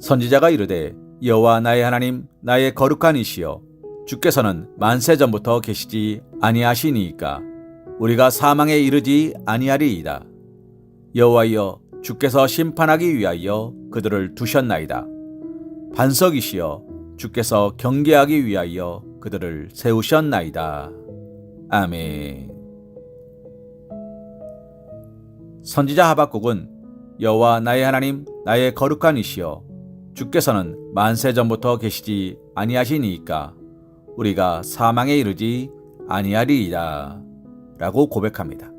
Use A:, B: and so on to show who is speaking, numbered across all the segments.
A: 선지자가 이르되 여호와 나의 하나님 나의 거룩한 이시여 주께서는 만세 전부터 계시지 아니하시니이까 우리가 사망에 이르지 아니하리이다. 여호와여 주께서 심판하기 위하여 그들을 두셨나이다. 반석이시여 주께서 경계하기 위하여 그들을 세우셨나이다. 아멘. 선지자 하박국은 여호와 나의 하나님 나의 거룩한 이시여 주께서는 만세 전부터 계시지 아니하시니이까 우리가 사망에 이르지 아니하리이다 라고 고백합니다.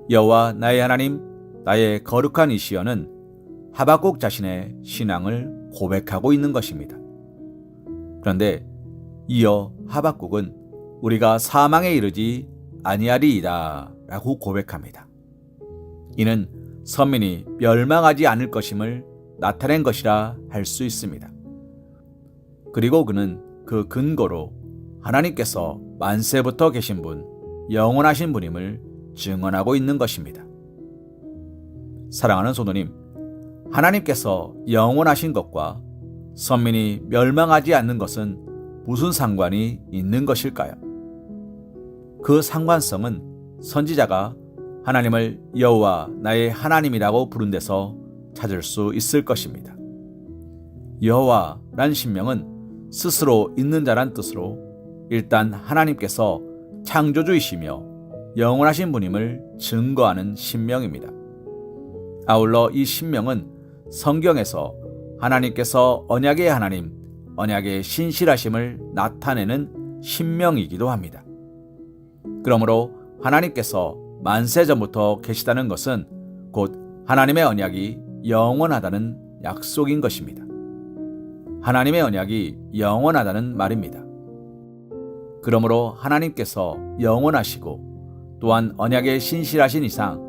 A: 여호와 나의 하나님 나의 거룩한 이시여는 하박국 자신의 신앙을 고백하고 있는 것입니다. 그런데 이어 하박국은 우리가 사망에 이르지 아니하리이다 라고 고백합니다. 이는 선민이 멸망하지 않을 것임을 나타낸 것이라 할 수 있습니다. 그리고 그는 그 근거로 하나님께서 만세부터 계신 분, 영원하신 분임을 증언하고 있는 것입니다. 사랑하는 성도님, 하나님께서 영원하신 것과 선민이 멸망하지 않는 것은 무슨 상관이 있는 것일까요? 그 상관성은 선지자가 하나님을 여호와 나의 하나님이라고 부른 데서 찾을 수 있을 것입니다. 여호와란 신명은 스스로 있는 자란 뜻으로 일단 하나님께서 창조주이시며 영원하신 분임을 증거하는 신명입니다. 아울러 이 신명은 성경에서 하나님께서 언약의 하나님, 언약의 신실하심을 나타내는 신명이기도 합니다. 그러므로 하나님께서 만세 전부터 계시다는 것은 곧 하나님의 언약이 영원하다는 약속인 것입니다. 하나님의 언약이 영원하다는 말입니다. 그러므로 하나님께서 영원하시고 또한 언약에 신실하신 이상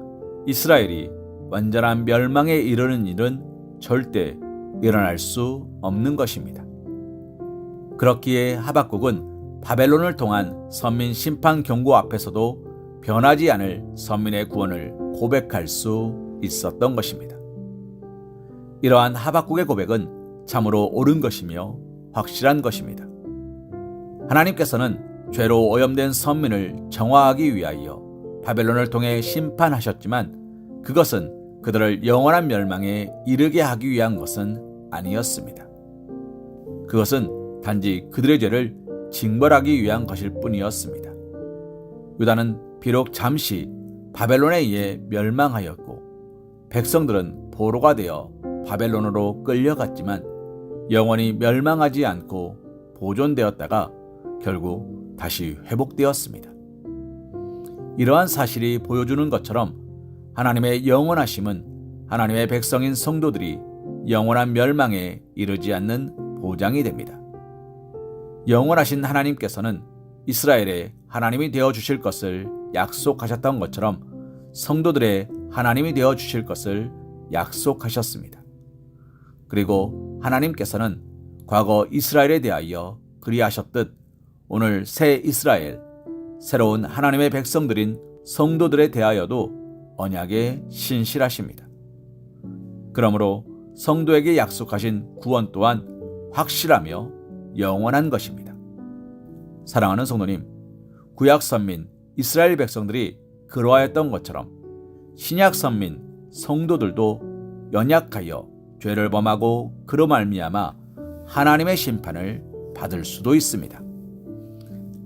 A: 이스라엘이 완전한 멸망에 이르는 일은 절대 일어날 수 없는 것입니다. 그렇기에 하박국은 바벨론을 통한 선민 심판 경고 앞에서도 변하지 않을 선민의 구원을 고백할 수 있었던 것입니다. 이러한 하박국의 고백은 참으로 옳은 것이며 확실한 것입니다. 하나님께서는 죄로 오염된 선민을 정화하기 위하여 바벨론을 통해 심판하셨지만 그것은 그들을 영원한 멸망에 이르게 하기 위한 것은 아니었습니다. 그것은 단지 그들의 죄를 징벌하기 위한 것일 뿐이었습니다. 유다는 비록 잠시 바벨론에 의해 멸망하였고 백성들은 포로가 되어 바벨론으로 끌려갔지만 영원히 멸망하지 않고 보존되었다가 결국 다시 회복되었습니다. 이러한 사실이 보여주는 것처럼 하나님의 영원하심은 하나님의 백성인 성도들이 영원한 멸망에 이르지 않는 보장이 됩니다. 영원하신 하나님께서는 이스라엘의 하나님이 되어주실 것을 약속하셨던 것처럼 성도들의 하나님이 되어주실 것을 약속하셨습니다. 그리고 하나님께서는 과거 이스라엘에 대하여 그리하셨듯 오늘 새 이스라엘, 새로운 하나님의 백성들인 성도들에 대하여도 언약에 신실하십니다. 그러므로 성도에게 약속하신 구원 또한 확실하며 영원한 것입니다. 사랑하는 성도님, 구약 선민 이스라엘 백성들이 그러하였던 것처럼 신약 선민 성도들도 연약하여 죄를 범하고 그로 말미암아 하나님의 심판을 받을 수도 있습니다.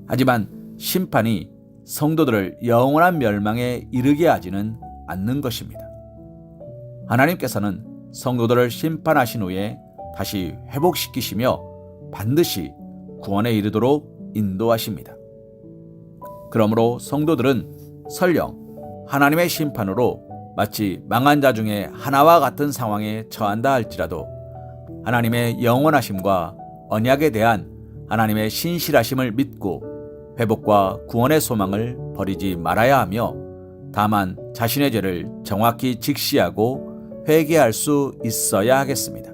A: 하지만 심판이 성도들을 영원한 멸망에 이르게 하지는 않는 것입니다. 하나님께서는 성도들을 심판하신 후에 다시 회복시키시며 반드시 구원에 이르도록 인도하십니다. 그러므로 성도들은 설령 하나님의 심판으로 마치 망한 자 중에 하나와 같은 상황에 처한다 할지라도 하나님의 영원하심과 언약에 대한 하나님의 신실하심을 믿고 회복과 구원의 소망을 버리지 말아야 하며 다만 자신의 죄를 정확히 직시하고 회개할 수 있어야 하겠습니다.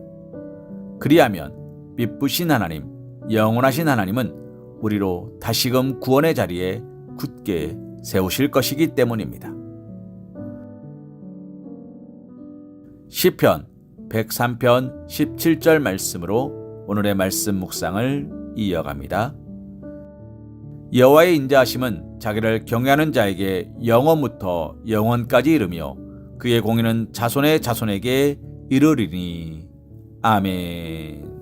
A: 그리하면 미쁘신 하나님, 영원하신 하나님은 우리로 다시금 구원의 자리에 굳게 세우실 것이기 때문입니다. 시편 103편 17절 말씀으로 오늘의 말씀 묵상을 이어갑니다. 여호와의 인자하심은 자기를 경외하는 자에게 영원부터 영원까지 이르며 그의 공의는 자손의 자손에게 이르리니. 아멘.